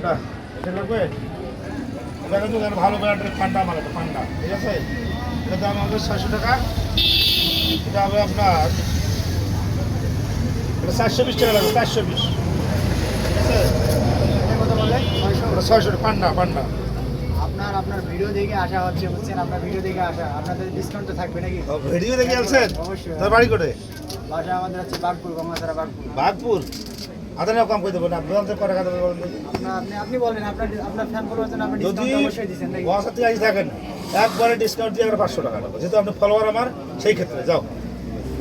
ওটা এটা লাগবে এটা কিন্তু ভালো ব্র্যান্ডের পান্ডা মাল, এটা পান্ডা, ঠিক আছে। এটা দাম হবে 600 টাকা। এটা হবে আপনার এটা 420 টাকা লাগবে, 420, ঠিক আছে। কত বললেন? 600। ওটা 600 টাকা পান্ডা পান্ডা। আপনার ভিডিও দেখে আসা হচ্ছে, বুঝছেন? আপনার ভিডিও দেখে আসা, আপনাদের ডিসকাউন্ট তো থাকবে নাকি? ভিডিও দেখে আসছেন? অবশ্যই। তোর বাড়ি কোটে? বাসা আমাদের হচ্ছে বাগপুর, গঙ্গাধারা বাগপুর। বাগপুর। আদানেও কম করে দেবো না, আপনার তো কটা কথা বলবেন। আপনি বলেন, আপনার ফ্যান ফলোয়ার জন্য আপনি যদি ডিসকাউন্ট অবশ্যই দিচ্ছেন নাকি? বসাতে আসি থাকেন একবারে ডিসকাউন্ট দিয়ে 500 টাকা নেবো, যেহেতু আপনি ফলোয়ার আমার, সেই ক্ষেত্রে যাও।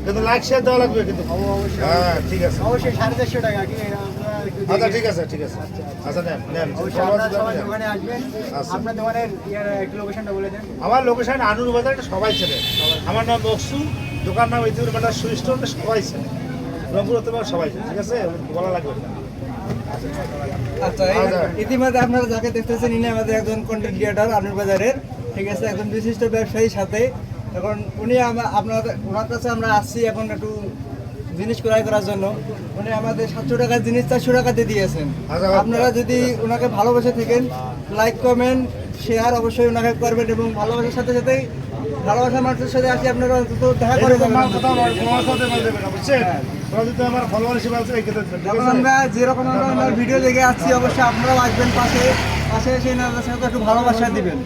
কিন্তু লাইক শেয়ার দেওয়া লাগবে কিন্তু। অবশ্যই। হ্যাঁ ঠিক আছে, অবশ্যই 450 টাকা কি আপনারা একটু আচ্ছা দেখে- ঠিক আছে ঠিক আছে। আচ্ছা নেন নেন, অবশ্যই follower আপনারা সবাই দেন। দোকানে আসবেন। আচ্ছা। আপনার দোকানের একটু লোকেশনটা বলে দেন। আমার লোকেশন আনুর বাজার, এটা সবাই চেনে। আমার নাম মকসু, দোকান নাম ইতিউর বাজার সুই স্টোর, এটা সবাই চেনে। রংপুর তোমার সবাই চেনে, ঠিক আছে, বলা লাগবে না। আচ্ছা, ইতিমধ্যে আপনারা যাকে দেখতেছেন ইনি আমাদের একজন কন্টেন্ট ক্রিয়েটর আনুর বাজারের, ঠিক আছে, একজন বিশিষ্ট ব্যবসায়ীর সাথে। এখন উনি আপনাদের ওনার কাছে আমরা আসছি এখন একটু জিনিস ক্রয় করার জন্য। উনি আমাদের 700 টাকার জিনিস 400 টাকাতে দিয়েছেন। আচ্ছা, আপনারা যদি ওনাকে ভালোবেসে থাকেন, লাইক কমেন্ট শেয়ার অবশ্যই ওনাকে করবেন, এবং ভালোবাসার সাথে সাথে ভালোবাসার মানুষের সাথে আসি আপনারা অন্তত দেখা করে এরকম যাবেন। মাল কোথাও তোমার সাথে মাল দেবে না, বুঝছেন? তোমরা যদি আমার ফলোয়ার হিসেবে আছে, এই ক্ষেত্রে ঠিক যখন আছে? আমরা যেরকম আমরা ওনার ভিডিও দেখে আসছি, অবশ্যই আপনারাও আসবেন পাশে এসে এনাদের সাথে একটু ভালোবাসা দিবেন।